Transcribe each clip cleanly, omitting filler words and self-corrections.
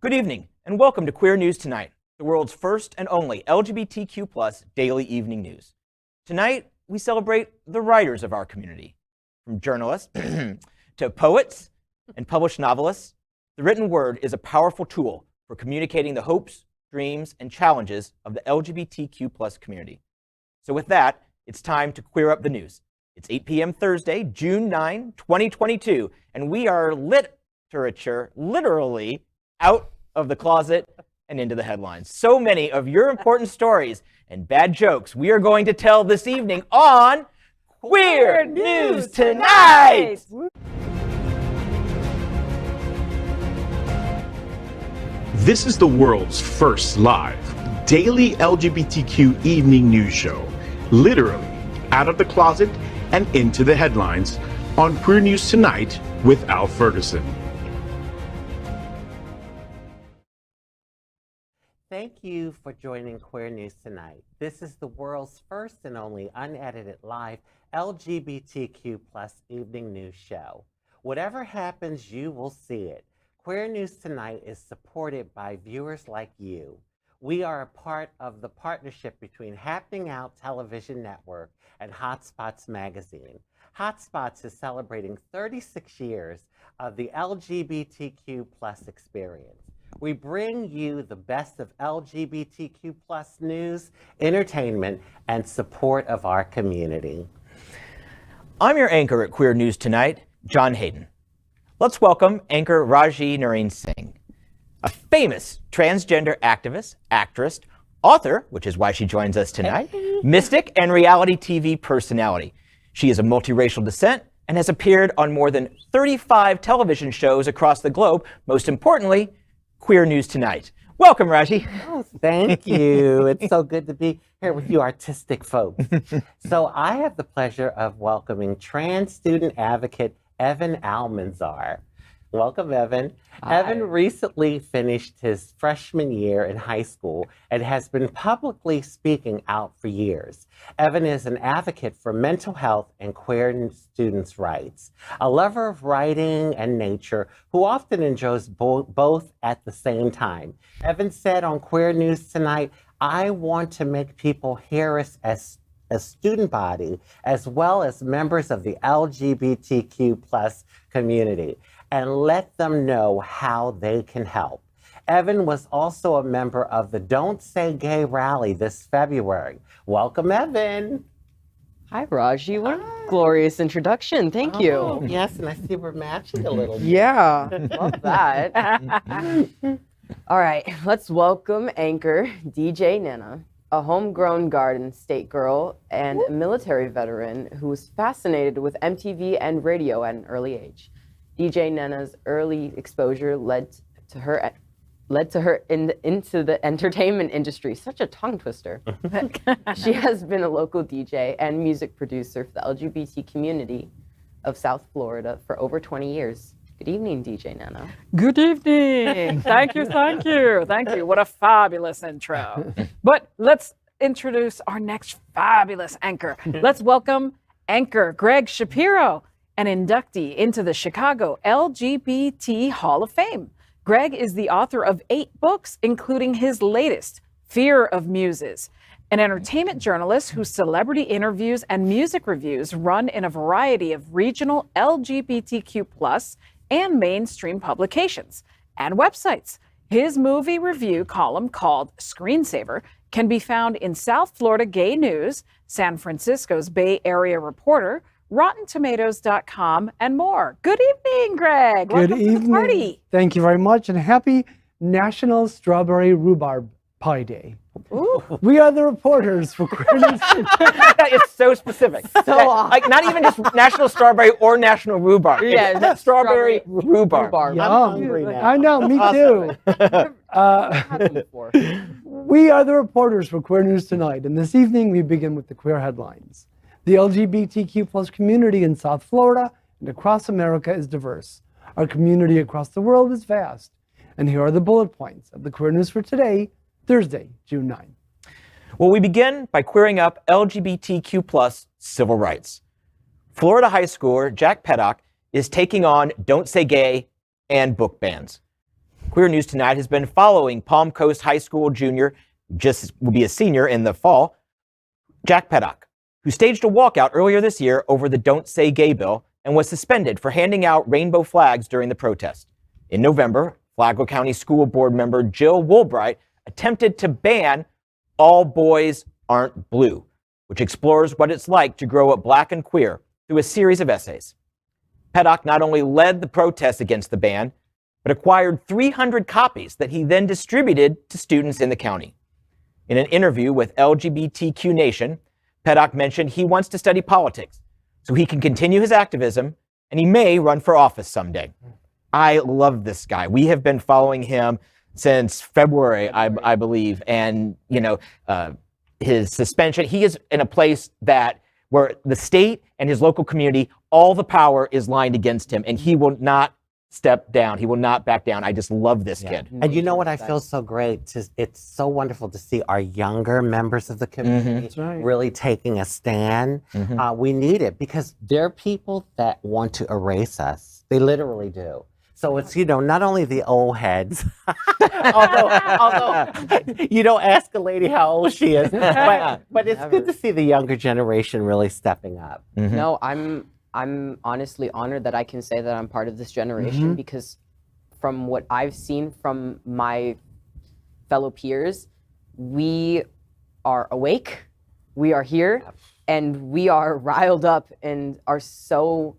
Good evening, and welcome to Queer News Tonight, the world's first and only LGBTQ+ daily evening news. Tonight, we celebrate the writers of our community. From journalists to poets and published novelists, the written word is a powerful tool for communicating the hopes, dreams, and challenges of the LGBTQ+ community. So with that, it's time to queer up the news. It's 8 p.m. Thursday, June 9, 2022, and we are literally out of the closet and into the headlines. So many of your important stories and bad jokes we are going to tell this evening on Queer News Tonight! This is the world's first live daily LGBTQ evening news show, literally out of the closet and into the headlines on Queer News Tonight with Al Ferguson. Thank you for joining Queer News Tonight. This is the world's first and only unedited live LGBTQ+ evening news show. Whatever happens, you will see it. Queer News Tonight is supported by viewers like you. We are a part of the partnership between Happening Out Television Network and Hotspots Magazine. Hotspots is celebrating 36 years of the LGBTQ+ experience. We bring you the best of LGBTQ+ news, entertainment, and support of our community. I'm your anchor at Queer News Tonight, John Hayden. Let's welcome anchor Rajee Narine-Singh, a famous transgender activist, actress, author, which is why she joins us tonight, mystic, and reality TV personality. She is of multiracial descent and has appeared on more than 35 television shows across the globe, most importantly, Queer News Tonight. Welcome, Rajee. Oh, thank you. It's so good to be here with you artistic folks. So I have the pleasure of welcoming trans student advocate Evyn Almanzar. Welcome, Evyn. Hi. Evyn recently finished his freshman year in high school and has been publicly speaking out for years. Evyn is an advocate for mental health and queer students' rights, a lover of writing and nature who often enjoys both at the same time. Evyn said on Queer News Tonight, "I want to make people hear us as a student body, as well as members of the LGBTQ+ community, and let them know how they can help." Evyn was also a member of the Don't Say Gay rally this February. Welcome, Evyn. Hi, Rajee. What a glorious introduction. Thank you. Yes, and I see we're matching a little bit. Yeah, love that. All right, let's welcome anchor DJ Nena, a homegrown Garden State girl and a military veteran who was fascinated with MTV and radio at an early age. DJ Nena's early exposure led to her into the entertainment industry. Such a tongue twister. She has been a local DJ and music producer for the LGBT community of South Florida for over 20 years. Good evening, DJ Nena. Good evening. Thank you. What a fabulous intro. But let's introduce our next fabulous anchor. Let's welcome anchor Gregg Shapiro, an inductee into the Chicago LGBT Hall of Fame. Gregg is the author of 8 books, including his latest, Fear of Muses, an entertainment journalist whose celebrity interviews and music reviews run in a variety of regional LGBTQ+ and mainstream publications and websites. His movie review column called Screensaver can be found in South Florida Gay News, San Francisco's Bay Area Reporter, RottenTomatoes.com, and more. Good evening, Gregg. Good Welcome evening. to the party. Thank you very much, and happy National Strawberry Rhubarb Pie Day. Ooh. We are the reporters for Queer News. It's so specific. Like not even just National Strawberry or National Rhubarb. Yeah, It's Strawberry Rhubarb. I'm hungry now. I know, me too. We are the reporters for Queer News Tonight, and this evening we begin with the queer headlines. The LGBTQ+ community in South Florida and across America is diverse. Our community across the world is vast. And here are the bullet points of the Queer News for today, Thursday, June 9. Well, we begin by queering up LGBTQ+ civil rights. Florida high schooler Jack Petocz is taking on Don't Say Gay and book bans. Queer News Tonight has been following Palm Coast High School junior, just will be a senior in the fall, Jack Petocz, who staged a walkout earlier this year over the Don't Say Gay bill and was suspended for handing out rainbow flags during the protest. In November, Flagler County School Board member Jill Woolbright attempted to ban All Boys Aren't Blue, which explores what it's like to grow up Black and queer through a series of essays. Petocz not only led the protests against the ban, but acquired 300 copies that he then distributed to students in the county. In an interview with LGBTQ Nation, Petocz mentioned he wants to study politics so he can continue his activism, and he may run for office someday. I love this guy. We have been following him since February, I believe, and his suspension. He is in a place where the state and his local community, all the power is lined against him, and he will not step down. He will not back down. I just love this kid. And you know what I feel so great? It's so wonderful to see our younger members of the community really taking a stand. We need it because there are people that want to erase us. They literally do. So it's, not only the old heads, although you don't ask a lady how old she is, but it's good to see the younger generation really stepping up. No, I'm honestly honored that I can say that I'm part of this generation because from what I've seen from my fellow peers, we are awake, we are here, and we are riled up and are so,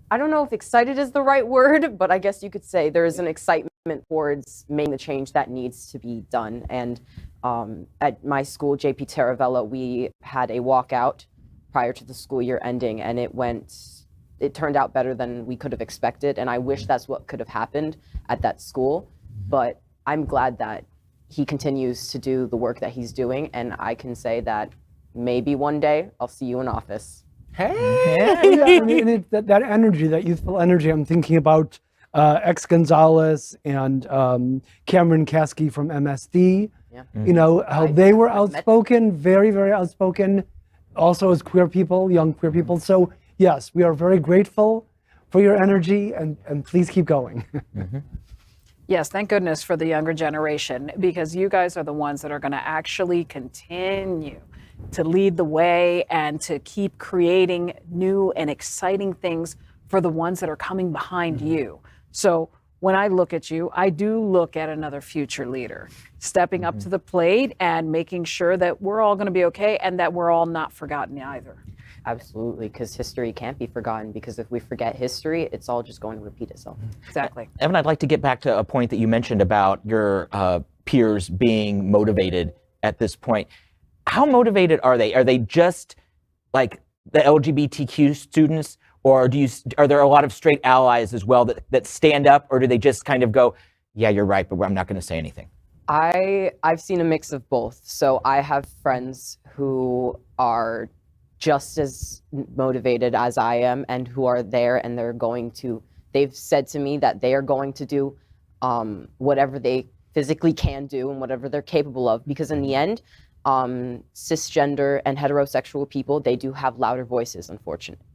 I don't know if excited is the right word, but I guess you could say there is an excitement towards making the change that needs to be done. And at my school, JP Taravella, we had a walkout prior to the school year ending, and it turned out better than we could have expected. And I wish that's what could have happened at that school, but I'm glad that he continues to do the work that he's doing. And I can say that maybe one day I'll see you in office. And that energy, that youthful energy, I'm thinking about X Gonzalez and Cameron Caskey from MSD, how they were outspoken, very, very outspoken, also as queer people, young queer people. So yes, we are very grateful for your energy, and please keep going. Yes, thank goodness for the younger generation, because you guys are the ones that are going to actually continue to lead the way and to keep creating new and exciting things for the ones that are coming behind you. So when I look at you, I do look at another future leader stepping up to the plate and making sure that we're all going to be okay and that we're all not forgotten either. Absolutely, because history can't be forgotten, because if we forget history, it's all just going to repeat itself. Exactly. Evyn, I'd like to get back to a point that you mentioned about your peers being motivated at this point. How motivated are they? Are they just like the LGBTQ students, or are there a lot of straight allies as well that stand up, or do they just kind of go, yeah, you're right, but I'm not going to say anything? I've seen a mix of both. So I have friends who are just as motivated as I am and who are there, and they've said to me that they are going to do whatever they physically can do and whatever they're capable of, because in the end, cisgender and heterosexual people, they do have louder voices, unfortunately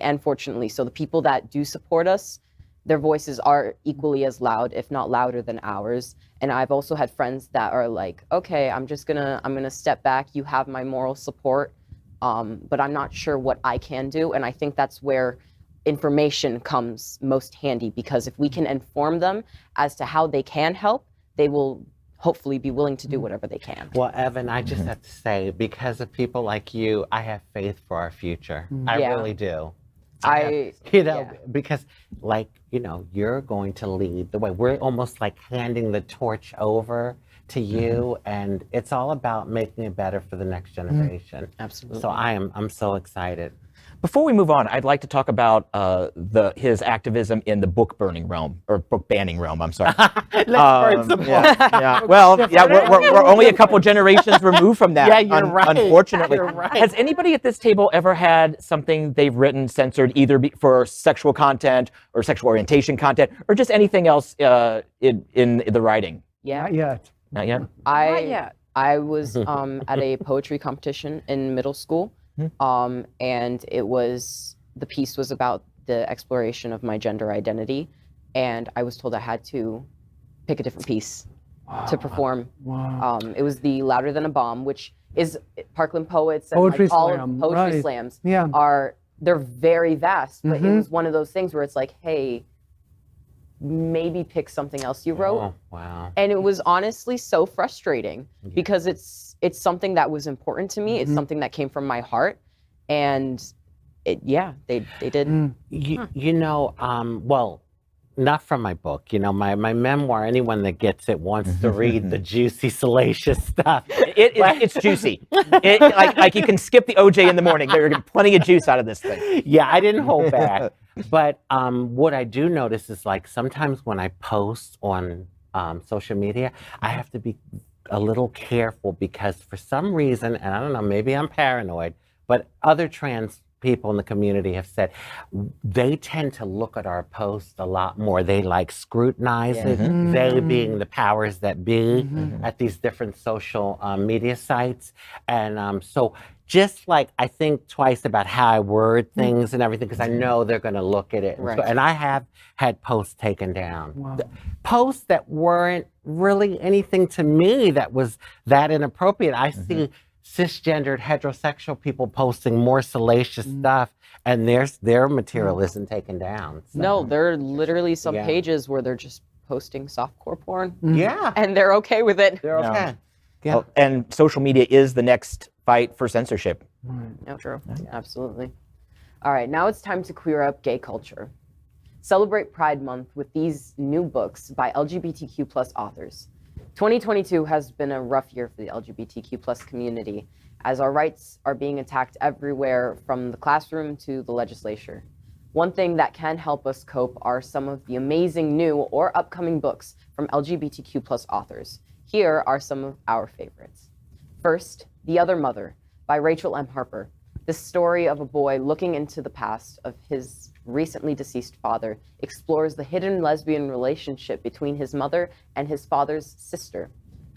and fortunately. So the people that do support us, their voices are equally as loud, if not louder than ours. And I've also had friends that are like, okay, I'm gonna step back. You have my moral support, but I'm not sure what I can do. And I think that's where information comes most handy, because if we can inform them as to how they can help, they will hopefully be willing to do whatever they can. Well, Evyn, I just have to say, because of people like you, I have faith for our future. I really do. Because you're going to lead the way. We're almost like handing the torch over to you, and it's all about making it better for the next generation. Absolutely. So I'm so excited. Before we move on, I'd like to talk about his activism in the book burning realm, or book banning realm. I'm sorry. Let's burn some books. We're only a couple generations removed from that. Yeah, you're right. Unfortunately, You're right. Has anybody at this table ever had something they've written censored, either for sexual content or sexual orientation content, or just anything else in the writing? Yeah. Not yet. Not yet. Not yet. I was at a poetry competition in middle school. And the piece was about the exploration of my gender identity. and I was told I had to pick a different piece to perform. Wow. It was the Louder Than a Bomb, which is Parkland Poets and Poetry like all slam, of poetry right. slams Yeah. they're very vast, but it was one of those things where it's like, hey, maybe pick something else you wrote. Oh, wow. And it was honestly so frustrating because it's something that was important to me. It's something that came from my heart, and they did. You know, well, not from my book. You know, my memoir. Anyone that gets it wants to read the juicy, salacious stuff. It's juicy. Like you can skip the OJ in the morning. There's plenty of juice out of this thing. Yeah, I didn't hold back. But what I do notice is like sometimes when I post on social media, I have to be a little careful because for some reason, and I don't know, maybe I'm paranoid, but other trans people in the community have said they tend to look at our posts a lot more. They like scrutinize it, they being the powers that be at these different social media sites. And so just like I think twice about how I word things and everything, because I know they're going to look at it. Right. And I have had posts taken down. Wow. Posts that weren't really anything to me that was that inappropriate. I see cisgendered heterosexual people posting more salacious stuff, and their material isn't taken down. So. No, there are literally some Yeah. pages where they're just posting softcore porn, Yeah, and they're okay with it. they're okay. Yeah. Oh, and social media is the next fight for censorship. No, true. Absolutely. All right, now it's time to queer up gay culture. Celebrate Pride Month with these new books by LGBTQ plus authors. 2022 has been a rough year for the LGBTQ plus community, as our rights are being attacked everywhere from the classroom to the legislature. One thing that can help us cope are some of the amazing new or upcoming books from LGBTQ plus authors. Here are some of our favorites. First, The Other Mother by Rachel M. Harper. The story of a boy looking into the past of his recently deceased father explores the hidden lesbian relationship between his mother and his father's sister,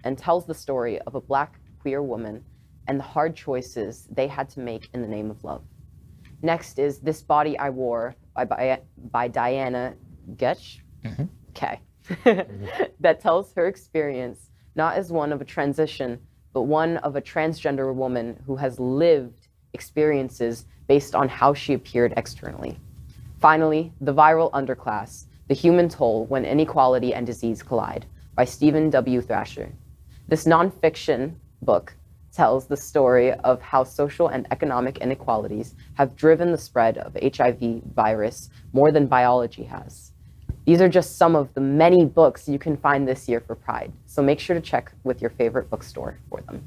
and tells the story of a Black queer woman and the hard choices they had to make in the name of love. Next is This Body I Wore by Diana Getch. Okay. That tells her experience not as one of a transition, but one of a transgender woman who has lived experiences based on how she appeared externally. Finally, The Viral Underclass, The Human Toll When Inequality and Disease Collide by Stephen W. Thrasher. This nonfiction book tells the story of how social and economic inequalities have driven the spread of HIV virus more than biology has. These are just some of the many books you can find this year for Pride, so make sure to check with your favorite bookstore for them.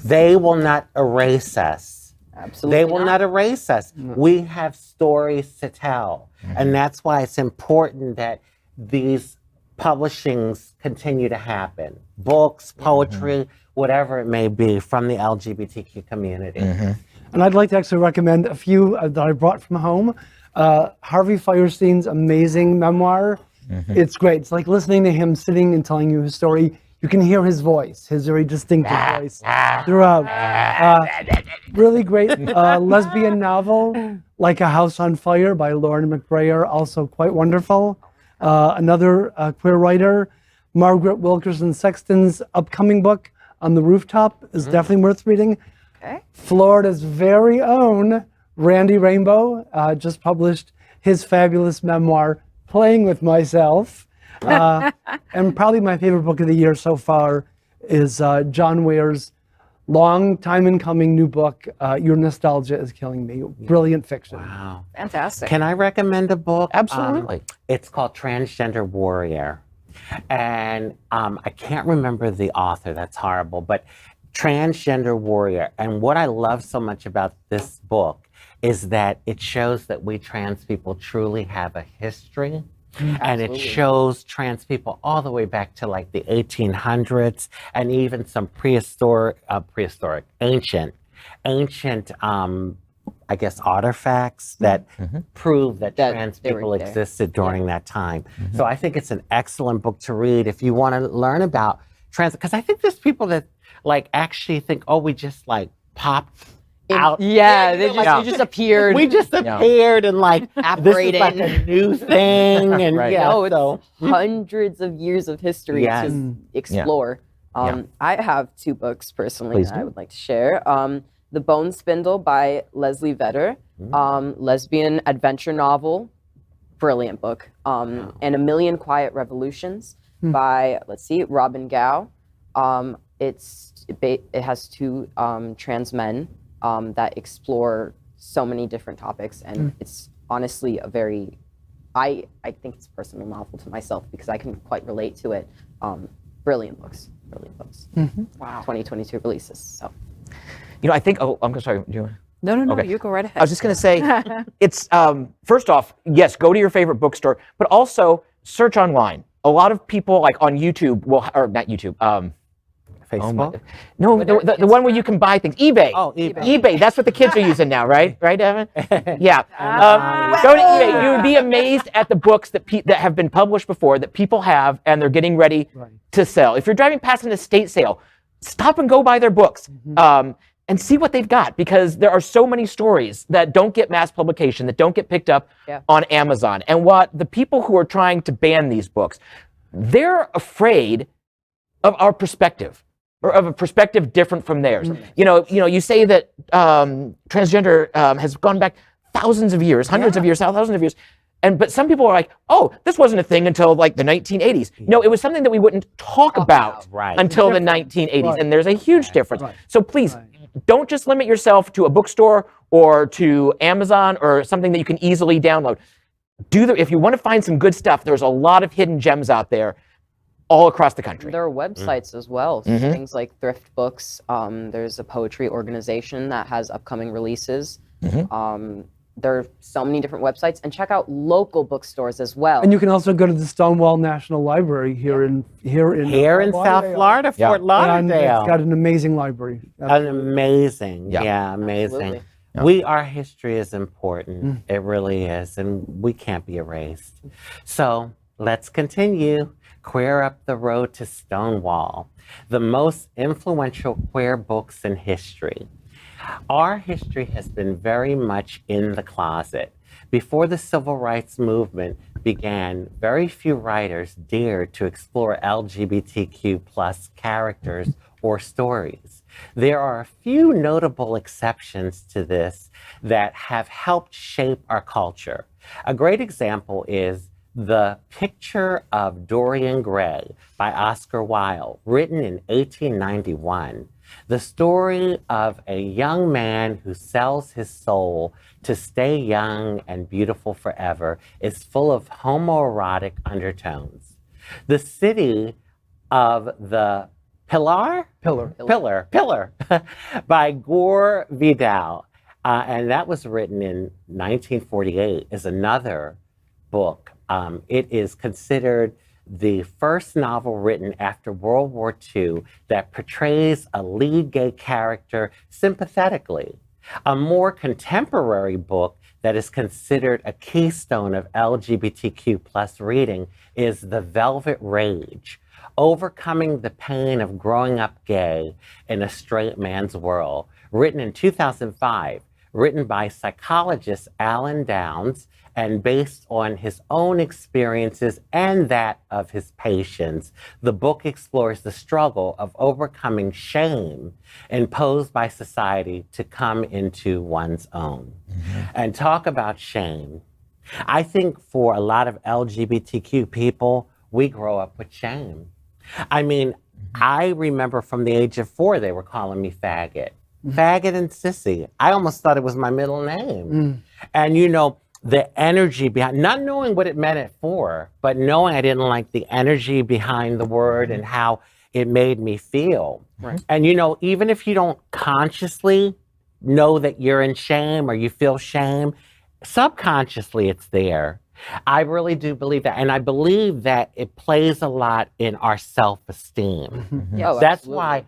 They will not erase us. Absolutely They will not erase us. We have stories to tell. And that's why it's important that these publishings continue to happen. Books, poetry, whatever it may be from the LGBTQ community. And I'd like to actually recommend a few that I brought from home. Harvey Fierstein's amazing memoir. It's great. It's like listening to him sitting and telling you his story. You can hear his voice, his very distinctive voice throughout. Really great lesbian novel, Like a House on Fire by Lauren McBrayer, also quite wonderful. Another queer writer, Margaret Wilkerson Sexton's upcoming book, On the Rooftop, is definitely worth reading. Okay. Florida's very own Randy Rainbow just published his fabulous memoir, Playing with Myself. And probably my favorite book of the year so far is John Ware's long time in coming new book, Your Nostalgia is Killing Me. Brilliant fiction. Wow. Fantastic. Can I recommend a book? Absolutely. It's called Transgender Warrior. And I can't remember the author, that's horrible, but Transgender Warrior. And what I love so much about this book is that it shows that we trans people truly have a history. And it shows trans people all the way back to like the 1800s and even some ancient, I guess, artifacts that prove that trans they were people there. existed during that time. So I think it's an excellent book to read if you want to learn about trans, because I think there's people that like actually think, oh, we just like popped out. Yeah, they like, just, you just appeared. We just appeared and like this is like Operating. a new thing, and Right. yeah, No, it's so hundreds of years of history Yes. to explore. Yeah. I have 2 books personally Please that I do. would like to share. The Bone Spindle by Leslie Vedder, lesbian adventure novel, brilliant book. And A Million Quiet Revolutions by, let's see, Robin Gao. It has 2 trans men that explore so many different topics, and it's honestly a very, I think it's a personal novel to myself because I can quite relate to it. Brilliant books. Wow. 2022 releases. So. You know, I think. Oh, I'm sorry. Do you? No, Okay. you go right ahead. I was just going to say, it's first off, yes, go to your favorite bookstore, but also search online. A lot of people, like on YouTube, or not YouTube. Facebook. No, the one where you can buy things. eBay. Oh, eBay. eBay. That's what the kids are using now, right? Right, Evyn? Yeah. Go to eBay. You would be amazed at the books that have been published before that people have, and they're getting ready to sell. If you're driving past an estate sale, stop and go buy their books. And see what they've got, because there are so many stories that don't get mass publication, that don't get picked up on Amazon. And what the people who are trying to ban these books, they're afraid of our perspective, or of a perspective different from theirs. You know, you say that transgender has gone back thousands of years, hundreds of years, thousands of years. But some people are like, oh, this wasn't a thing until like the 1980s. No, it was something that we wouldn't talk about until the 1980s. And there's a huge difference. So please, don't just limit yourself to a bookstore or to Amazon or something that you can easily download. If you want to find some good stuff, there's a lot of hidden gems out there all across the country. There are websites as well, so things like Thrift Books. There's a poetry organization that has upcoming releases. There are so many different websites, and check out local bookstores as well. And you can also go to the Stonewall National Library here in South Florida, Fort And Lauderdale. it's got an amazing library. Amazing. Yeah. Yeah, amazing. Absolutely. Our history is important. It really is, and we can't be erased. So let's continue. Queer Up the Road to Stonewall, the most influential queer books in history. Our history has been very much in the closet. Before the civil rights movement began, very few writers dared to explore LGBTQ plus characters or stories. There are a few notable exceptions to this that have helped shape our culture. A great example is The Picture of Dorian Gray by Oscar Wilde, written in 1891. The story of a young man who sells his soul to stay young and beautiful forever is full of homoerotic undertones. The City of the Pillar by Gore Vidal, and that was written in 1948, is another book. It is considered the first novel written after World War II that portrays a lead gay character sympathetically. A more contemporary book that is considered a keystone of LGBTQ plus reading is The Velvet Rage, Overcoming the Pain of Growing Up Gay in a Straight Man's World, written in 2005, written by psychologist Alan Downs, and based on his own experiences and that of his patients. The book explores the struggle of overcoming shame imposed by society to come into one's own. And talk about shame. I think for a lot of LGBTQ people, we grow up with shame. I mean, I remember from the age of 4, they were calling me faggot. Faggot and sissy. I almost thought it was my middle name. And you know, the energy behind, not knowing what it meant it for, but knowing I didn't like the energy behind the word and how it made me feel. And you know, even if you don't consciously know that you're in shame or you feel shame, subconsciously it's there. I really do believe that. And I believe that it plays a lot in our self-esteem. Oh, That's absolutely. why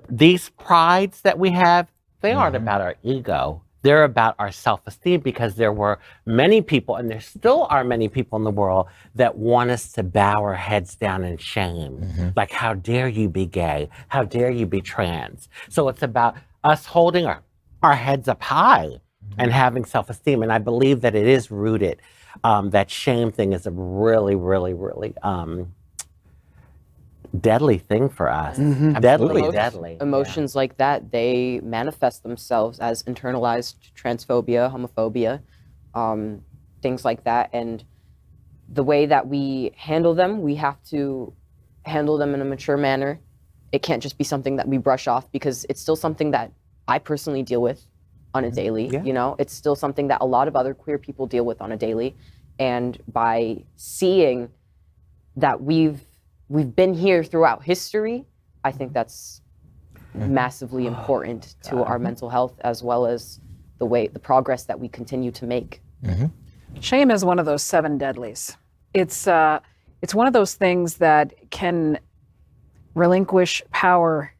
these prides that we have, they aren't about our ego. They're about our self-esteem, because there were many people, and there still are many people in the world that want us to bow our heads down in shame. Like, how dare you be gay? How dare you be trans? So it's about us holding our heads up high and having self-esteem. And I believe that it is rooted. That shame thing is a really, really, really deadly thing for us. Deadly. Emotions like that, they manifest themselves as internalized transphobia, homophobia, things like that. And the way that we handle them, we have to handle them in a mature manner. It can't just be something that we brush off, because it's still something that I personally deal with on a daily, you know? It's still something that a lot of other queer people deal with on a daily. And by seeing that we've been here throughout history, I think that's massively important to our mental health, as well as the progress that we continue to make. Shame is one of those 7 deadlies. It's one of those things that can relinquish power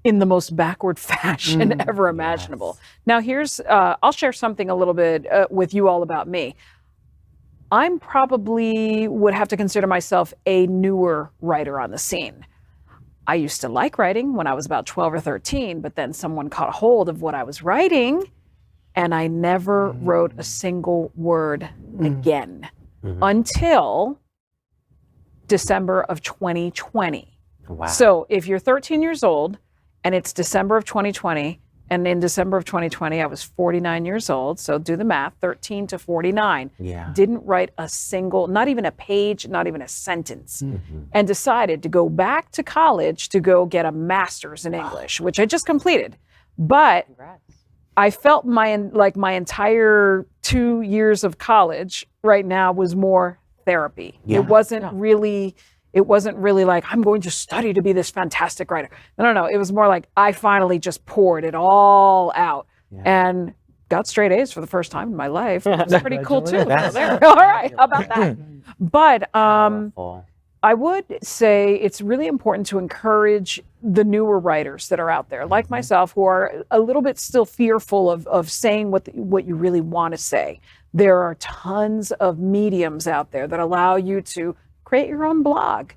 in the most backward fashion ever imaginable. Now here's, I'll share something a little bit with you all about me. I'm probably would have to consider myself a newer writer on the scene. I used to like writing when I was about 12 or 13, but then someone caught a hold of what I was writing, and I never wrote a single word again until December of 2020. Wow. So if you're 13 years old and it's December of 2020, and in December of 2020, I was 49 years old. So do the math, 13 to 49. Didn't write a single, not even a page, not even a sentence. And decided to go back to college to go get a master's in English, which I just completed. But I felt my entire 2 years of college right now was more therapy. It wasn't really like, I'm going to study to be this fantastic writer. No. It was more like, I finally just poured it all out and got straight A's for the first time in my life. It was pretty cool too. There. All right, how about that? But I would say it's really important to encourage the newer writers that are out there, like myself, who are a little bit still fearful of saying what you really want to say. There are tons of mediums out there that allow you to create your own blog,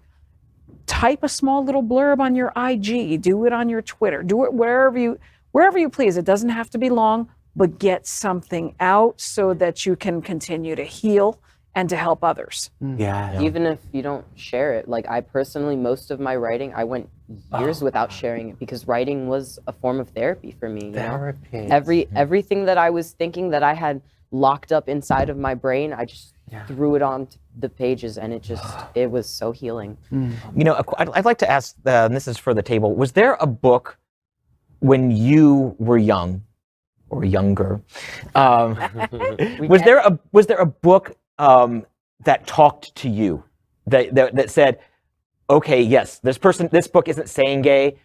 type a small little blurb on your IG, do it on your Twitter, do it wherever you please. It doesn't have to be long, but get something out so that you can continue to heal and to help others. Even if you don't share it, like I personally, most of my writing, I went years without sharing it, because writing was a form of therapy for me. You know? Everything that I was thinking that I had locked up inside of my brain, I just threw it on the pages, and it was so healing. You know, I'd like to ask, and this is for the table, was there a book when you were young or younger, was there a book that talked to you, that said, okay, yes, this book isn't saying gay,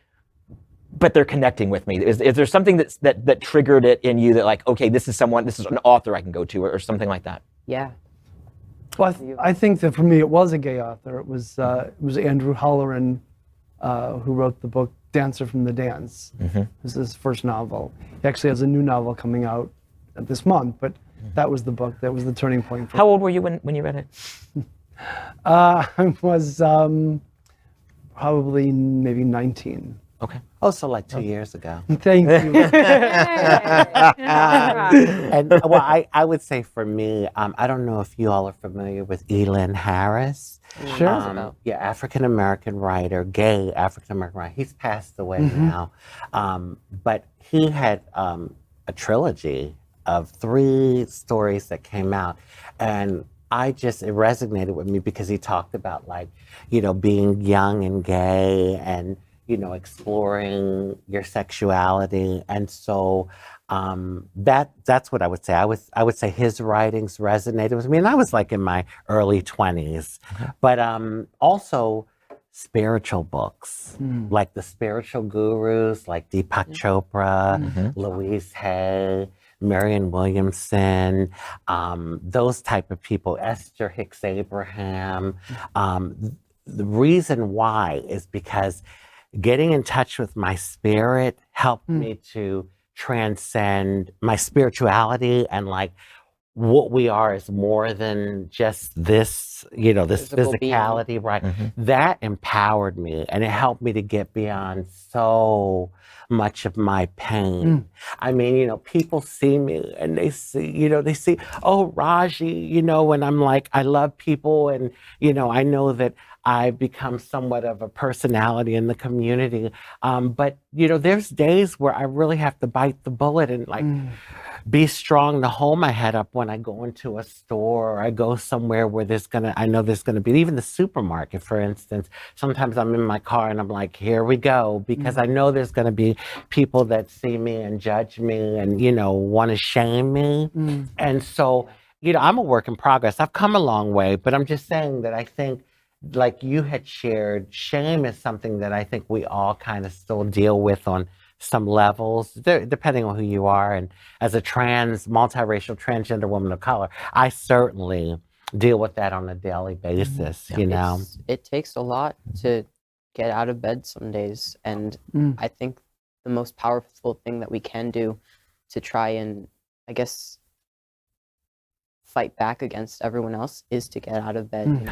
but they're connecting with me? Is there something that triggered it in you, that like, okay, this is an author I can go to, or something like that? Yeah. Well, I think that for me, it was a gay author. It was Andrew Holleran, who wrote the book Dancer from the Dance. This is his first novel. He actually has a new novel coming out this month, but that was the book. That was the turning point for How old were you when you read it? I was probably maybe 19. Okay. Oh, so like 2 years ago. Thank you. And well, I would say for me, I don't know if you all are familiar with Elin Harris. Sure. African-American writer, gay African-American writer. He's passed away now. But he had a trilogy of 3 stories that came out. And it resonated with me, because he talked about, like, you know, being young and gay, and you know, exploring your sexuality. And so that's what I would say. I would say his writings resonated with me. And I was like in my early 20s. But also spiritual books, like the spiritual gurus, like Deepak Chopra, Louise Hay, Marianne Williamson, those type of people, Esther Hicks Abraham. The reason why is because getting in touch with my spirit helped me to transcend my spirituality, and like what we are is more than just this, this Physical being. physicality, right? That empowered me, and it helped me to get beyond so much of my pain. I mean, people see me and they see, oh, Rajee, and I'm like, I love people, and, I know that I've become somewhat of a personality in the community. But, there's days where I really have to bite the bullet and be strong to hold my head up when I go into a store or I go somewhere where I know there's gonna be, even the supermarket, for instance. Sometimes I'm in my car and I'm like, here we go, because I know there's gonna be people that see me and judge me and, wanna shame me. And so, I'm a work in progress. I've come a long way, but I'm just saying that I think, like you had shared, shame is something that I think we all kind of still deal with on some levels, depending on who you are. And as a multiracial, transgender woman of color, I certainly deal with that on a daily basis, It takes a lot to get out of bed some days. And I think the most powerful thing that we can do to try and, I guess, fight back against everyone else is to get out of bed and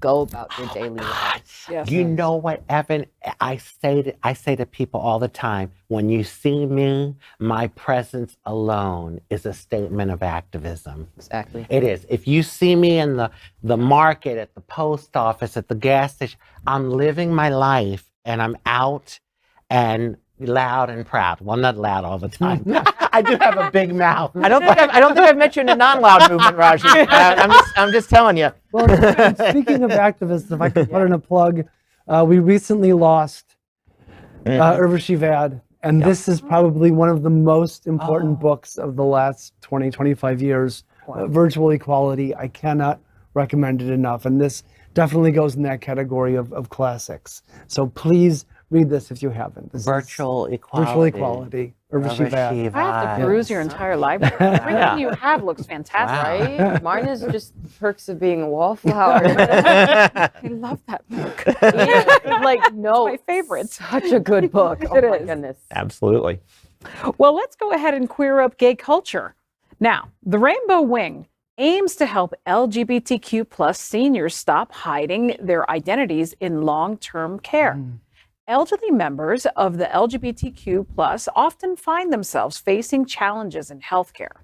go about your daily life. Yes. You know what, Evyn? I say to people all the time, when you see me, my presence alone is a statement of activism. Exactly. It is. If you see me in the market, at the post office, at the gas station, I'm living my life and I'm out and loud and proud. Well, not loud all the time. I do have a big mouth. I don't think I've met you in a non-loud movement, Rajee. I'm just telling you. Well, speaking of activists, if I could put in a plug, we recently lost Erva Shivad, and this is probably one of the most important books of the last 20, 25 years, Virtual Equality. I cannot recommend it enough, and this definitely goes in that category of classics. So please read this if you haven't. Virtual Equality. Virtual Equality. Erva Shivad. I have to peruse your entire library. Everything you have looks fantastic. Right? Mine is just perks of being a wallflower. I love that book. My favorite. Such a good book. Oh my goodness. Absolutely. Well, let's go ahead and queer up gay culture. Now, the Rainbow Wing aims to help LGBTQ plus seniors stop hiding their identities in long-term care. Elderly members of the LGBTQ plus often find themselves facing challenges in healthcare,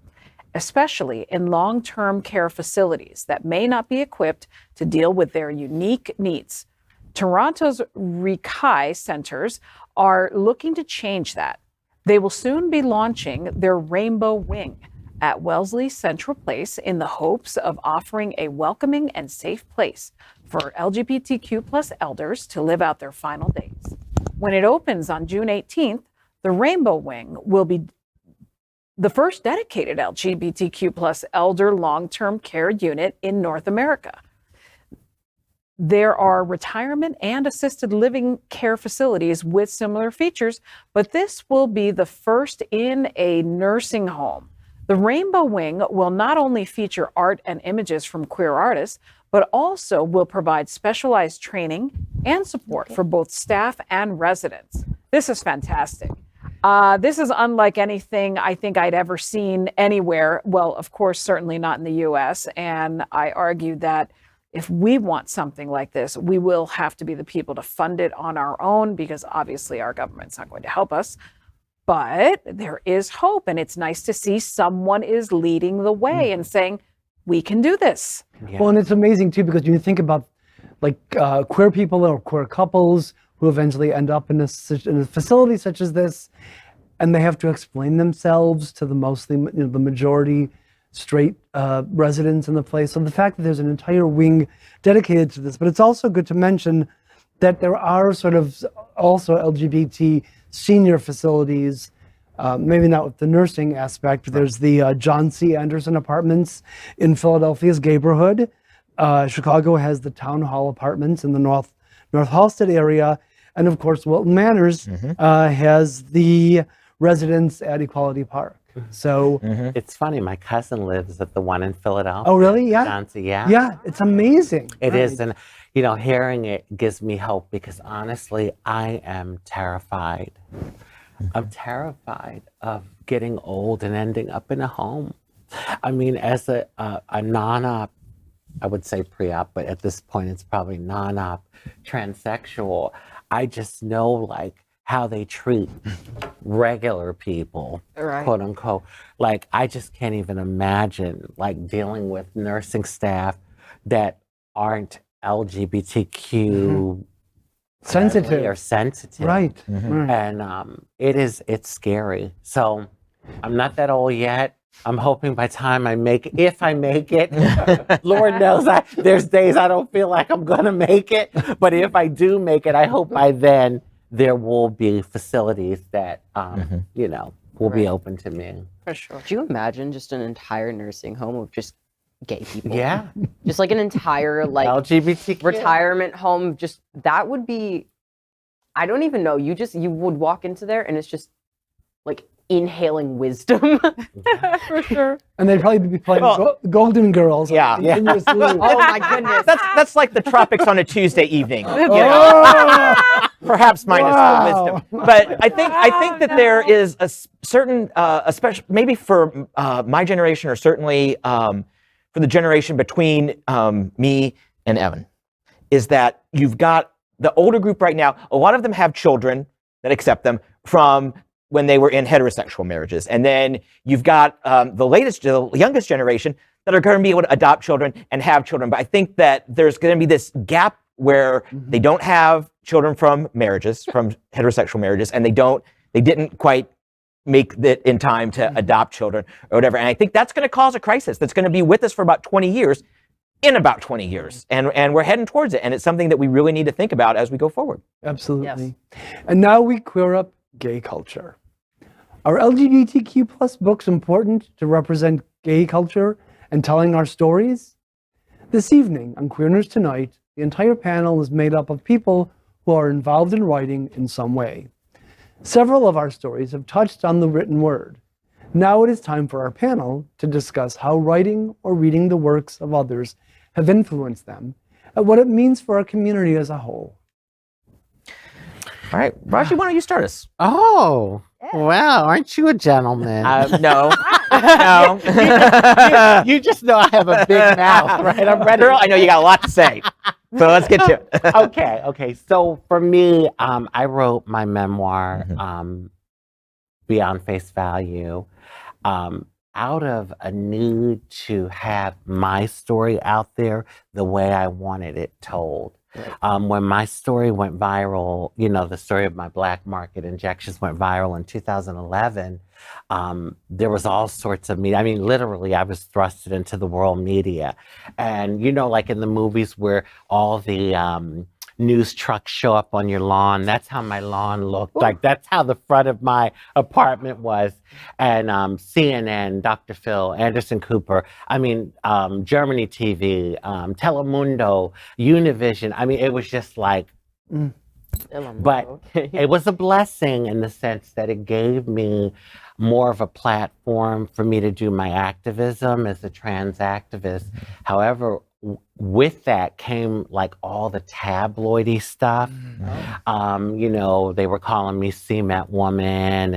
especially in long-term care facilities that may not be equipped to deal with their unique needs. Toronto's Rikai centers are looking to change that. They will soon be launching their Rainbow Wing at Wellesley Central Place in the hopes of offering a welcoming and safe place for LGBTQ plus elders to live out their final days. When it opens on June 18th, the Rainbow Wing will be the first dedicated LGBTQ plus elder long-term care unit in North America. There are retirement and assisted living care facilities with similar features, but this will be the first in a nursing home. The Rainbow Wing will not only feature art and images from queer artists, but also will provide specialized training and support for both staff and residents. This is fantastic. This is unlike anything I think I'd ever seen anywhere. Well, of course, certainly not in the US. And I argue that if we want something like this, we will have to be the people to fund it on our own, because obviously our government's not going to help us. But there is hope, and it's nice to see someone is leading the way and saying, we can do this. Yeah. Well, and it's amazing too, because you think about queer people or queer couples who eventually end up in a facility such as this, and they have to explain themselves to the the majority straight residents in the place. So the fact that there's an entire wing dedicated to this, but it's also good to mention that there are sort of also LGBT senior facilities, maybe not with the nursing aspect, but there's the John C. Anderson Apartments in Philadelphia's neighborhood. Chicago has the Town Hall Apartments in the North Halsted area. And of course, Wilton Manors has the residence at Equality Park. So it's funny, my cousin lives at the one in Philadelphia. Oh, really? Yeah. John C. Yeah. Yeah, it's amazing. It is. And, hearing it gives me hope, because honestly, I am terrified. I'm terrified of getting old and ending up in a home. I mean, as a non-op, I would say pre-op, but at this point it's probably non-op transsexual. I just know like how they treat regular people, Right. quote unquote. Like I just can't even imagine like dealing with nursing staff that aren't LGBTQ Sensitive. or sensitive. Right. Mm-hmm. right. And it's scary. So I'm not that old yet. I'm hoping by the time I make it, if I make it, Lord knows there's days I don't feel like I'm gonna make it. But if I do make it, I hope by then there will be facilities that, you know, will be open to me. For sure. Could you imagine just an entire nursing home of just gay people? Yeah. Just like an entire like LGBTQ. retirement home. Just that would be. I don't even know. You would walk into there and it's just like inhaling wisdom. For sure. And they'd probably be playing Golden Girls. like, Yeah. continuously. Oh my goodness. That's like the tropics on a Tuesday evening. You know? Oh! Perhaps minus Wow. the wisdom. But I think that there is a certain, especially maybe for my generation, or certainly for the generation between me and Evyn, is that you've got the older group right now. A lot of them have children that accept them from when they were in heterosexual marriages, and then you've got the youngest generation that are going to be able to adopt children and have children. But I think that there's going to be this gap where they don't have children from marriages, from heterosexual marriages, and they didn't quite make it in time to adopt children or whatever. And I think that's going to cause a crisis that's going to be with us for about 20 years, in about 20 years. And we're heading towards it. And it's something that we really need to think about as we go forward. Absolutely. And now we queer up gay culture. Are LGBTQ plus books important to represent gay culture and telling our stories? This evening on Queer News Tonight, the entire panel is made up of people who are involved in writing in some way. Several of our stories have touched on the written word. Now it is time for our panel to discuss how writing or reading the works of others have influenced them and what it means for our community as a whole. All right, Rajee, why don't you start us? Oh, wow. Aren't you a gentleman? No. No. You just know I have a big mouth, right? I'm ready. Girl, I know you got a lot to say. So let's get to it. Okay. So for me, I wrote my memoir, Beyond Face Value, out of a need to have my story out there the way I wanted it told. Right. When my story went viral, you know, the story of my black market injections went viral in 2011, there was all sorts of media. I mean, literally, I was thrusted into the world media. And, you know, like in the movies where all the news trucks show up on your lawn, that's how my lawn looked. Ooh. Like, that's how the front of my apartment was. And CNN, Dr. Phil, Anderson Cooper, I mean, Germany TV, Telemundo, Univision. I mean, it was just like, but it was a blessing in the sense that it gave me more of a platform for me to do my activism as a trans activist. However, with that came like all the tabloidy stuff. You know, they were calling me cement woman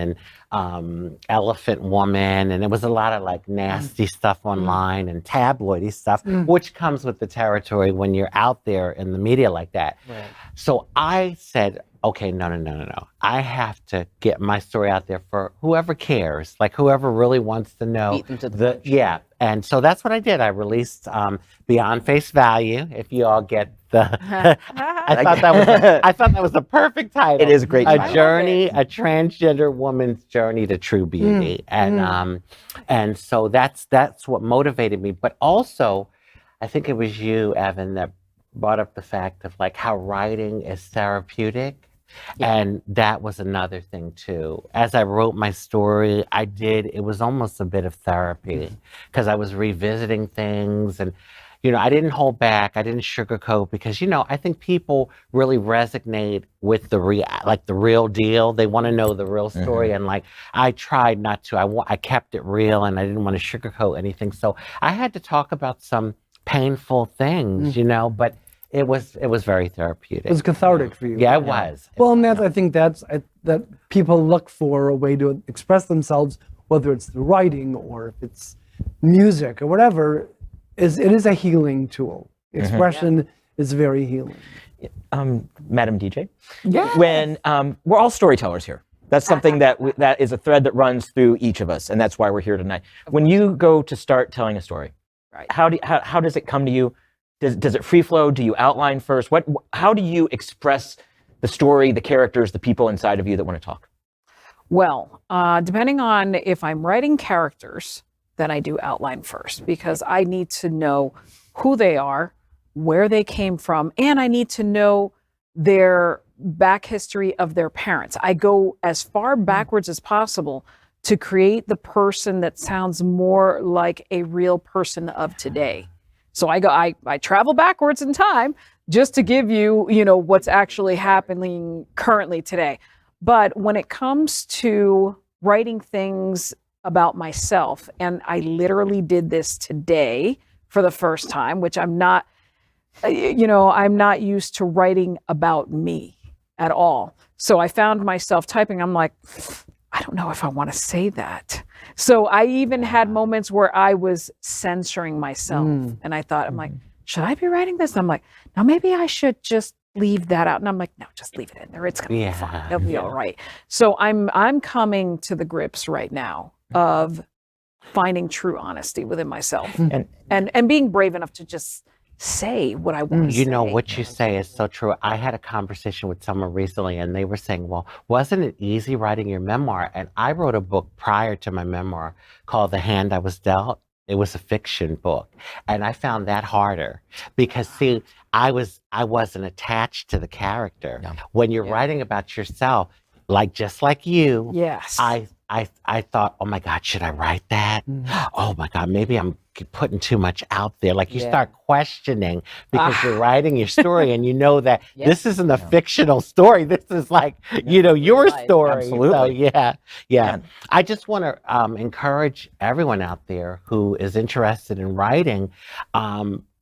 and elephant woman, and it was a lot of like nasty stuff online and tabloidy stuff, which comes with the territory when you're out there in the media like that. Right. So I said, okay, no. I have to get my story out there for whoever cares, like whoever really wants to know. Yeah. And so that's what I did. I released Beyond Face Value. If you all get the, I thought that was the perfect title. It is a great title. A journey, a transgender woman's journey to true beauty, and so that's what motivated me. But also, I think it was you, Evyn, that brought up the fact of like how writing is therapeutic. Yeah. And that was another thing too. As I wrote my story, it was almost a bit of therapy because I was revisiting things and, you know, I didn't hold back. I didn't sugarcoat because, you know, I think people really resonate with the real deal. They want to know the real story. And like, I tried not to, I kept it real and I didn't want to sugarcoat anything. So I had to talk about some painful things, you know, but it was very therapeutic. It was cathartic for you. Yeah, it was. Well, and I think that people look for a way to express themselves, whether it's through writing or if it's music or whatever, it is a healing tool. Expression is very healing. Madam DJ? Yeah. When we're all storytellers here. That's something that is a thread that runs through each of us, and that's why we're here tonight. When you go to start telling a story, Right. how does it come to you? Does it free flow? Do you outline first? How do you express the story, the characters, the people inside of you that want to talk? Well, depending on if I'm writing characters, then I do outline first because I need to know who they are, where they came from, and I need to know their back history of their parents. I go as far backwards as possible to create the person that sounds more like a real person of today. So I travel backwards in time just to give you, what's actually happening currently today. But when it comes to writing things about myself, and I literally did this today for the first time, which I'm not used to writing about me at all. So I found myself typing, I'm like, I don't know if I want to say that. So I even had moments where I was censoring myself. And I thought, I'm like, should I be writing this? And I'm like, no, maybe I should just leave that out. And I'm like, no, just leave it in there. It's going to be fine. It'll be all right. So I'm coming to the grips right now of finding true honesty within myself and being brave enough to just say what I want to say. You know, what you say is so true. I had a conversation with someone recently and they were saying, well, wasn't it easy writing your memoir? And I wrote a book prior to my memoir called The Hand I Was Dealt. It was a fiction book. And I found that harder because, see, I wasn't attached to the character. No. When you're writing about yourself, just like you, yes, I thought, oh my God, should I write that? Oh my God, maybe I'm putting too much out there. Like you start questioning because you're writing your story and you know that this isn't a fictional story. This is like, your story. Absolutely. So yeah. I just want to encourage everyone out there who is interested in writing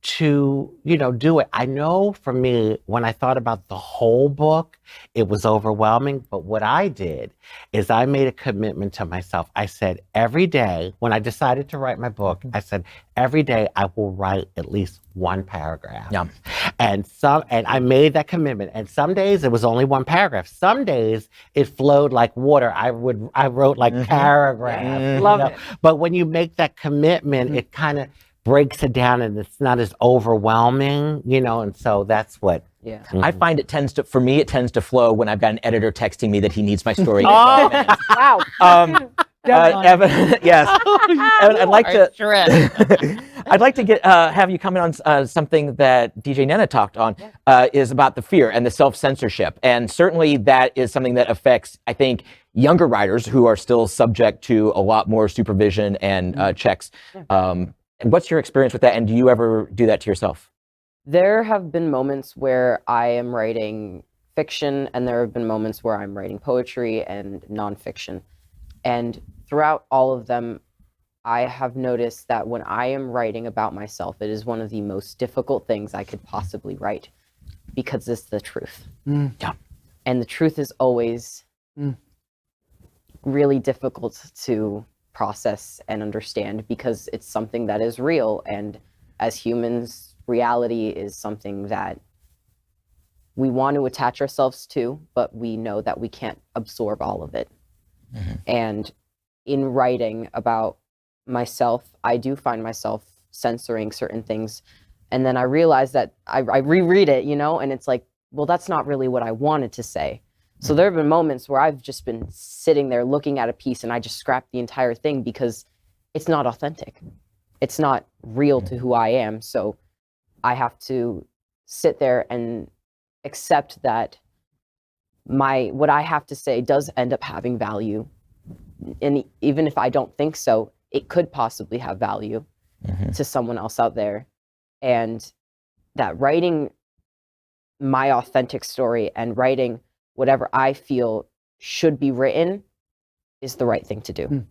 to, do it. I know for me, when I thought about the whole book, it was overwhelming. But what I did is I made a commitment to myself. I said, every day, when I decided to write my book, I said, every day I will write at least one paragraph. Yeah. And I made that commitment. And some days it was only one paragraph. Some days it flowed like water. I wrote like paragraphs. Love it. But when you make that commitment, it kind of breaks it down and it's not as overwhelming, and so that's what. Yeah. I find it tends to flow when I've got an editor texting me that he needs my story. Wow. Evyn, yes. Evyn, I'd like to have you comment on something that DJ Nena talked on, is about the fear and the self-censorship. And certainly that is something that affects, I think, younger writers who are still subject to a lot more supervision and checks. And what's your experience with that? And do you ever do that to yourself? There have been moments where I am writing fiction, and there have been moments where I'm writing poetry and nonfiction. And throughout all of them, I have noticed that when I am writing about myself, it is one of the most difficult things I could possibly write because it's the truth. Yeah. And the truth is always really difficult to process and understand because it's something that is real, and as humans, reality is something that we want to attach ourselves to, but we know that we can't absorb all of it. And in writing about myself, I do find myself censoring certain things, and then I realize that I reread it, and it's like, well, that's not really what I wanted to say. So there have been moments where I've just been sitting there looking at a piece and I just scrapped the entire thing because it's not authentic. It's not real to who I am. So I have to sit there and accept that what I have to say does end up having value. And even if I don't think so, it could possibly have value to someone else out there. And that writing my authentic story and writing whatever I feel should be written is the right thing to do.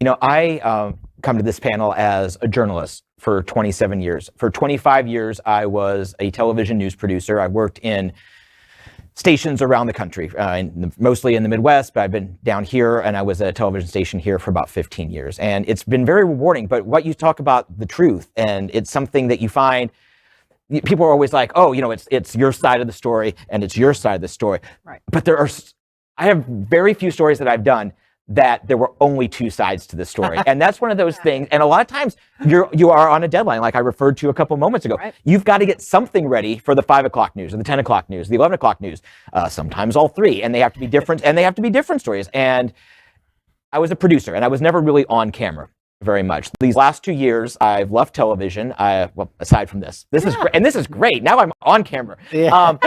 I come to this panel as a journalist for 27 years. For 25 years, I was a television news producer. I worked in stations around the country, mostly in the Midwest, but I've been down here, and I was at a television station here for about 15 years. And it's been very rewarding, but what you talk about, the truth, and it's something that you find, people are always like, oh, it's your side of the story, and it's your side of the story. Right. But I have very few stories that I've done that there were only two sides to the story. And that's one of those things. And a lot of times you are on a deadline, like I referred to a couple moments ago. Right. You've got to get something ready for the 5 o'clock news or the 10 o'clock news, the 11 o'clock news, sometimes all three. And they have to be different, and they have to be different stories. And I was a producer, and I was never really on camera very much. These last 2 years, I've left television. Well, aside from this is great, and this is great. Now I'm on camera. Yeah.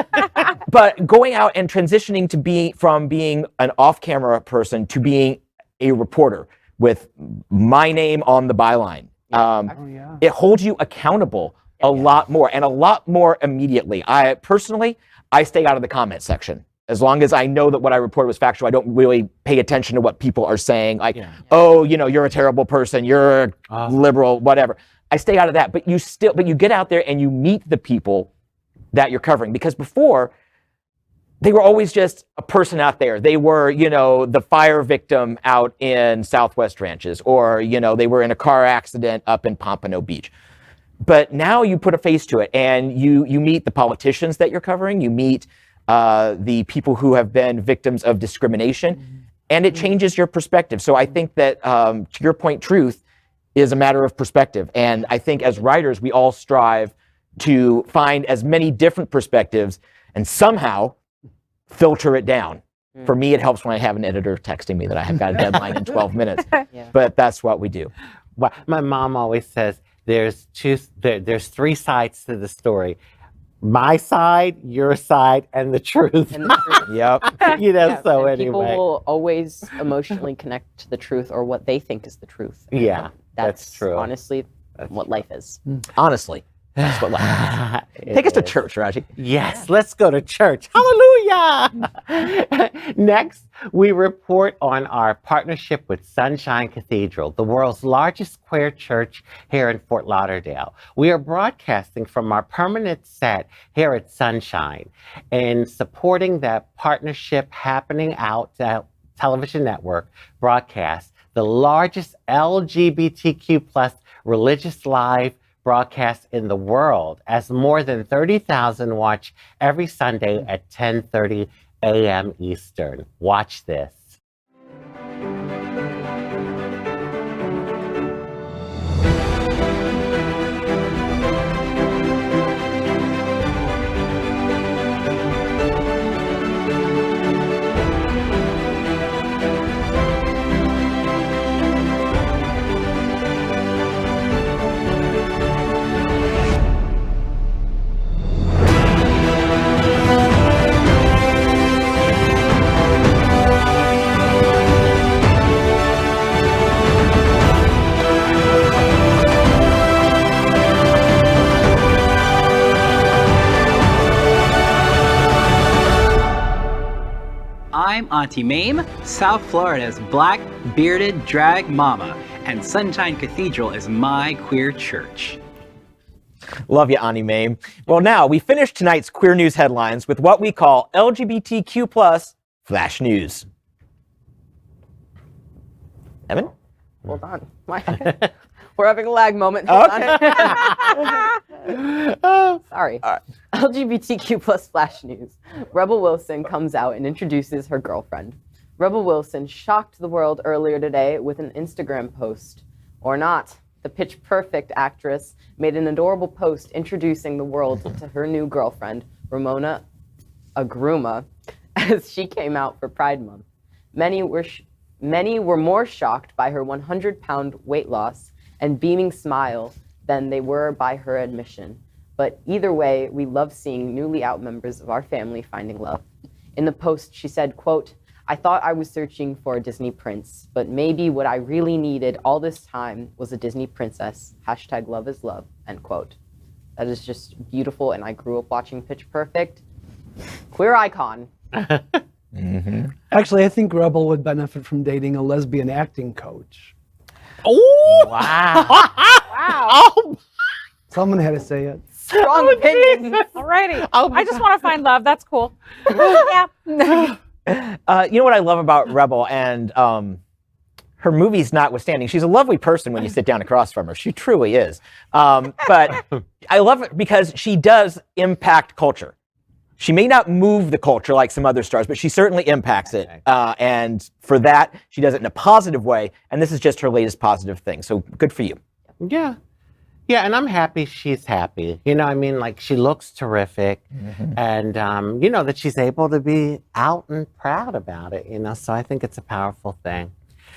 But going out and transitioning to from being an off-camera person to being a reporter with my name on the byline, it holds you accountable a lot more, and a lot more immediately. I personally stay out of the comment section. As long as I know that what I reported was factual, I don't really pay attention to what people are saying. Like, oh, you're a terrible person, you're a liberal, whatever. I stay out of that. But you get out there and you meet the people that you're covering. Because before, they were always just a person out there. They were, the fire victim out in Southwest Ranches, or, they were in a car accident up in Pompano Beach. But now you put a face to it, and you meet the politicians that you're covering. You meet the people who have been victims of discrimination, and it changes your perspective. So I think that, to your point, truth is a matter of perspective. And I think as writers, we all strive to find as many different perspectives and somehow filter it down. For me, it helps when I have an editor texting me that I have got a deadline in 12 minutes, but that's what we do. Well, my mom always says there's 3 sides to the story. My side, your side, and the truth. And the truth. Yep. So and anyway. People will always emotionally connect to the truth, or what they think is the truth. Yeah, that's true. Honestly, what life is. Honestly, that's what life is. Take us to church, Rajee. Yes, let's go to church. Hallelujah! Next, we report on our partnership with Sunshine Cathedral, the world's largest queer church here in Fort Lauderdale. We are broadcasting from our permanent set here at Sunshine, and supporting that partnership happening out at television network broadcast, the largest LGBTQ plus religious live broadcast in the world, as more than 30,000 watch every Sunday at 10:30 a.m. Eastern. Watch this. I'm Auntie Mame, South Florida's black, bearded drag mama, and Sunshine Cathedral is my queer church. Love you, Auntie Mame. Well, now we finish tonight's queer news headlines with what we call LGBTQ plus flash news. Evyn? Hold on. We're having a lag moment. Hold on. Sorry. Right. LGBTQ plus flash news. Rebel Wilson comes out and introduces her girlfriend. Rebel Wilson shocked the world earlier today with an Instagram post. Or not. The Pitch Perfect actress made an adorable post introducing the world to her new girlfriend, Ramona Agruma, as she came out for Pride Month. Many were more shocked by her 100-pound weight loss and beaming smile than they were by her admission. But either way, we love seeing newly out members of our family finding love. In the post, she said, quote, "I thought I was searching for a Disney prince, but maybe what I really needed all this time was a Disney princess. Hashtag love is love," end quote. That is just beautiful, and I grew up watching Pitch Perfect. Queer icon. Mm-hmm. Actually, I think Rebel would benefit from dating a lesbian acting coach. Oh! Wow. Wow. Someone had to say it. Strong opinions. Alrighty. Oh, I just want to find love. That's cool. Yeah. You know what I love about Rebel, and her movies notwithstanding, she's a lovely person when you sit down across from her. She truly is. But I love it because she does impact culture. She may not move the culture like some other stars, but she certainly impacts it. And for that, she does it in a positive way. And this is just her latest positive thing. So good for you. Yeah. Yeah, and I'm happy she's happy. You know, I mean, like, she looks terrific. And, you know, that she's able to be out and proud about it, you know, so I think it's a powerful thing.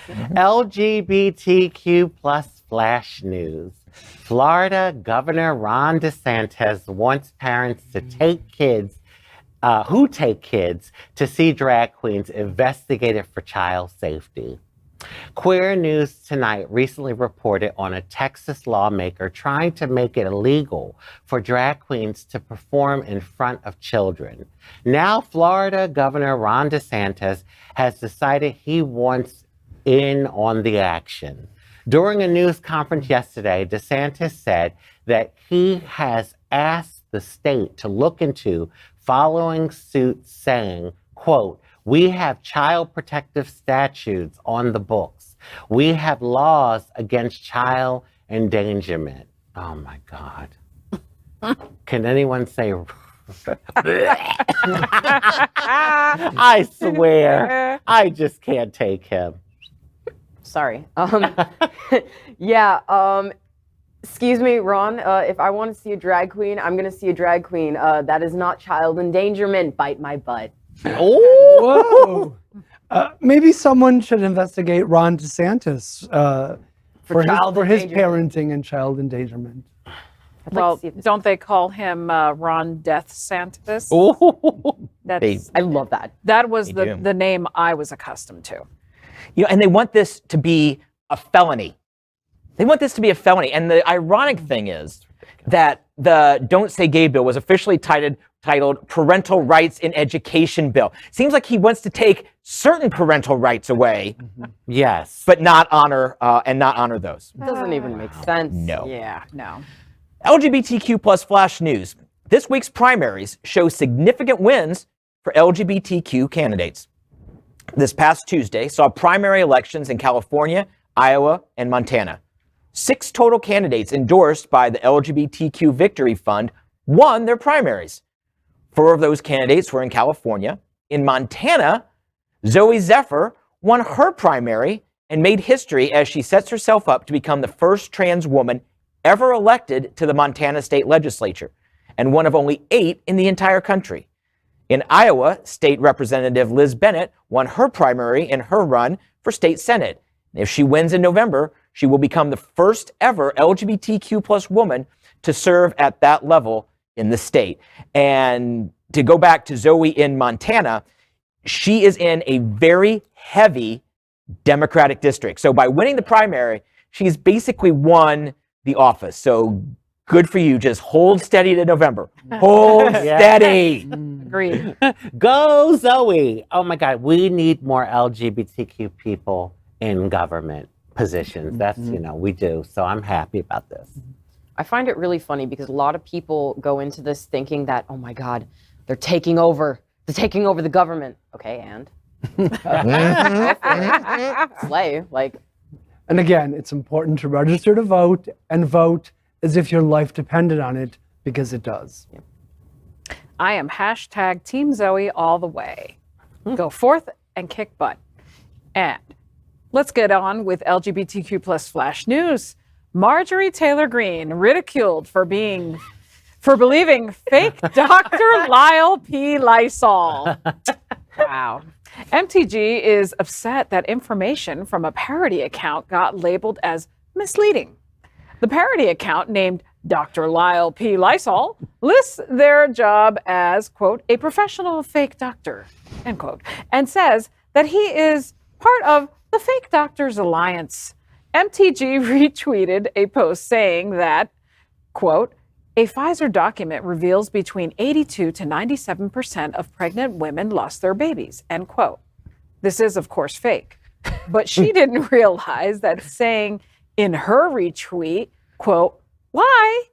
LGBTQ plus flash news. Florida Governor Ron DeSantis wants parents to take kids, who take kids, to see drag queens investigated for child safety. Queer News Tonight recently reported on a Texas lawmaker trying to make it illegal for drag queens to perform in front of children. Now, Florida Governor Ron DeSantis has decided he wants in on the action. During a news conference yesterday, DeSantis said that he has asked the state to look into following suit, saying, quote, "We have child protective statutes on the books. We have laws against child endangerment." Oh my God. Can anyone say I swear, I just can't take him. Sorry. Excuse me, Ron. If I want to see a drag queen, I'm going to see a drag queen. That is not child endangerment. Bite my butt. Whoa. Maybe someone should investigate Ron DeSantis for his parenting and child endangerment. Well, don't they call him Ron Death Santis? I love that. That was the name I was accustomed to. You know, and they want this to be a felony. They want this to be a felony. And the ironic thing is that the Don't Say Gay bill was officially titled Parental Rights in Education Bill. Seems like he wants to take certain parental rights away. Yes. But not honor those. Doesn't even make sense. No. Yeah, no. LGBTQ plus flash news. This week's primaries show significant wins for LGBTQ candidates. This past Tuesday saw primary elections in California, Iowa, and Montana. 6 total candidates endorsed by the LGBTQ Victory Fund won their primaries. 4 of those candidates were in California. In Montana, Zoe Zephyr won her primary and made history as she sets herself up to become the first trans woman ever elected to the Montana state legislature, and one of only 8 in the entire country. In Iowa, State Representative Liz Bennett won her primary in her run for state senate. If she wins in November, she will become the first ever LGBTQ plus woman to serve at that level in the state. And to go back to Zoe in Montana, she is in a very heavy Democratic district. So by winning the primary, she's basically won the office. So good for you. Just hold steady to November. Hold steady. Agreed. Go Zoe. Oh my God, we need more LGBTQ people in government positions. That's, you know, we do. So I'm happy about this. I find it really funny because a lot of people go into this thinking that, oh my God, they're taking over. They're taking over the government. Okay, and? Slay, like. And again, it's important to register to vote and vote as if your life depended on it, because it does. I am hashtag Team Zoe all the way. Go forth and kick butt. And let's get on with LGBTQ plus flash news. Marjorie Taylor Greene ridiculed for believing fake Dr. Lyle P. Lysol. Wow. MTG is upset that information from a parody account got labeled as misleading. The parody account, named Dr. Lyle P. Lysol, lists their job as, quote, a professional fake doctor, end quote, and says that he is part of the Fake Doctors Alliance. MTG retweeted a post saying that, quote, a Pfizer document reveals between 82 to 97% of pregnant women lost their babies, end quote. This is, of course, fake. But she didn't realize that saying in her retweet, quote, why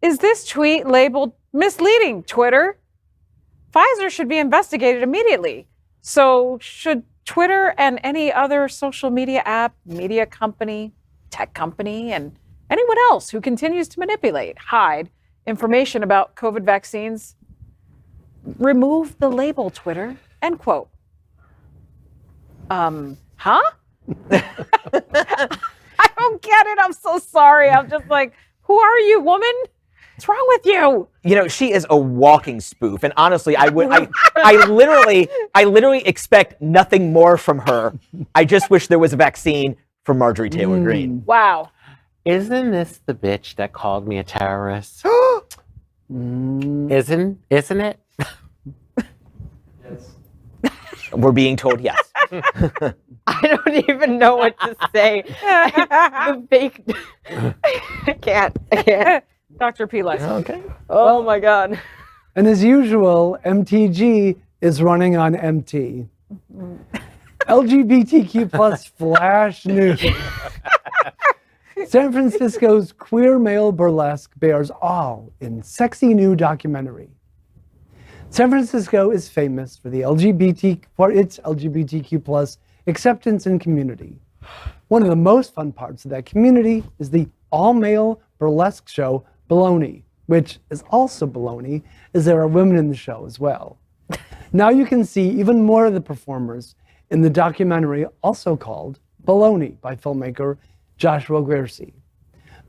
Is this tweet labeled misleading, Twitter? Pfizer should be investigated immediately. So should Twitter and any other social media app, media company, tech company, and anyone else who continues to manipulate, hide information about COVID vaccines, remove the label, Twitter, end quote. Huh? I don't get it. I'm so sorry. I'm just like, who are you, woman? What's wrong with you? You know, she is a walking spoof, and honestly, I literally expect nothing more from her. I just wish there was a vaccine for Marjorie Taylor Greene. Wow. Isn't this the bitch that called me a terrorist? Isn't it? We're being told yes. I don't even know what to say. The fake. I can't. Dr. Pilas. Okay. Oh my God. And as usual, MTG is running on empty. LGBTQ plus flash news. San Francisco's queer male burlesque bears all in sexy new documentary. San Francisco is famous for its LGBTQ plus acceptance and community. One of the most fun parts of that community is the all-male burlesque show Baloney, which is also baloney, as there are women in the show as well. Now you can see even more of the performers in the documentary, also called Baloney, by filmmaker Joshua Guerci.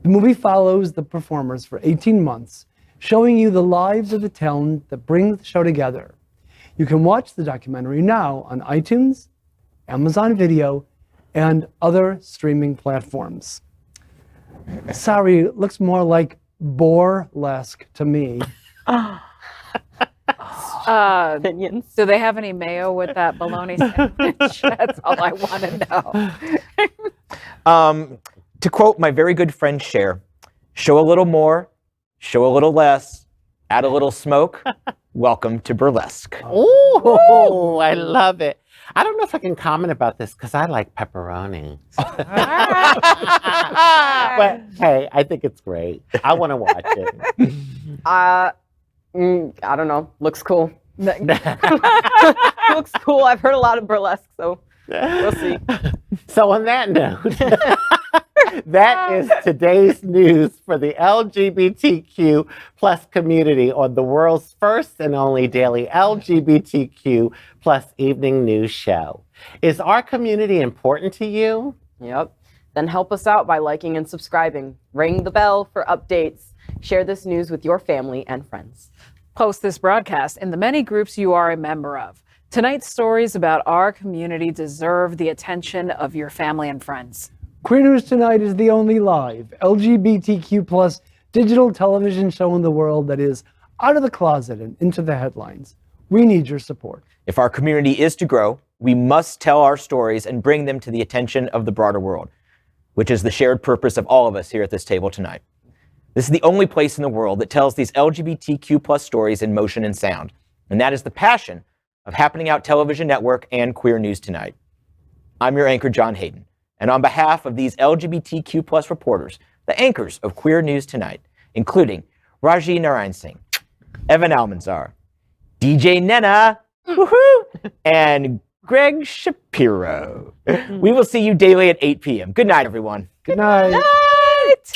The movie follows the performers for 18 months, showing you the lives of the talent that brings the show together. You can watch the documentary now on iTunes, Amazon Video, and other streaming platforms. Sorry, it looks more like Boar-lesque to me. Opinions. Do they have any mayo with that bologna sandwich? That's all I want to know. To quote my very good friend Cher, show a little more, show a little less, add a little smoke. Welcome to burlesque. Oh, I love it. I don't know if I can comment about this because I like pepperoni. But hey, I think it's great. I want to watch it. I don't know. Looks cool. Looks cool. I've heard a lot of burlesque, so we'll see. So on that note, that is today's news for the LGBTQ plus community on the world's first and only daily LGBTQ plus evening news show. Is our community important to you? Yep. Then help us out by liking and subscribing. Ring the bell for updates. Share this news with your family and friends. Post this broadcast in the many groups you are a member of. Tonight's stories about our community deserve the attention of your family and friends. Queer News Tonight is the only live LGBTQ plus digital television show in the world that is out of the closet and into the headlines. We need your support. If our community is to grow, we must tell our stories and bring them to the attention of the broader world, which is the shared purpose of all of us here at this table tonight. This is the only place in the world that tells these LGBTQ plus stories in motion and sound, and that is the passion of Happening Out Television Network and Queer News Tonight. I'm your anchor, John Hayden, and on behalf of these LGBTQ plus reporters, the anchors of Queer News Tonight, including Rajee Narine-Singh, Evyn Almanzar, DJ Nena, and Gregg Shapiro. We will see you daily at 8 p.m. Good night, everyone. Good night. Night!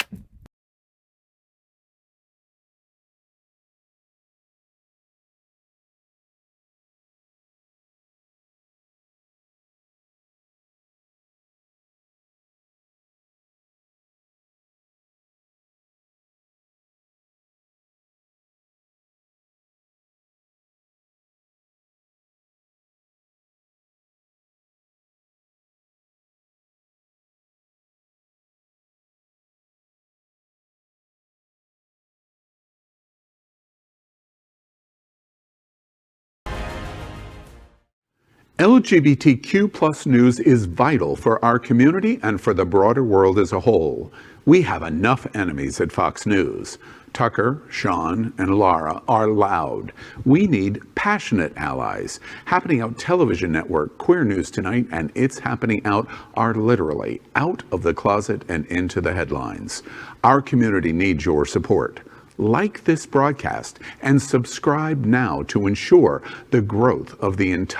LGBTQ plus news is vital for our community and for the broader world as a whole. We have enough enemies at Fox News. Tucker, Sean, and Lara are loud. We need passionate allies. Happening Out Television Network, Queer News Tonight, and It's Happening Out are literally out of the closet and into the headlines. Our community needs your support. like this broadcast and subscribe now to ensure the growth of the entire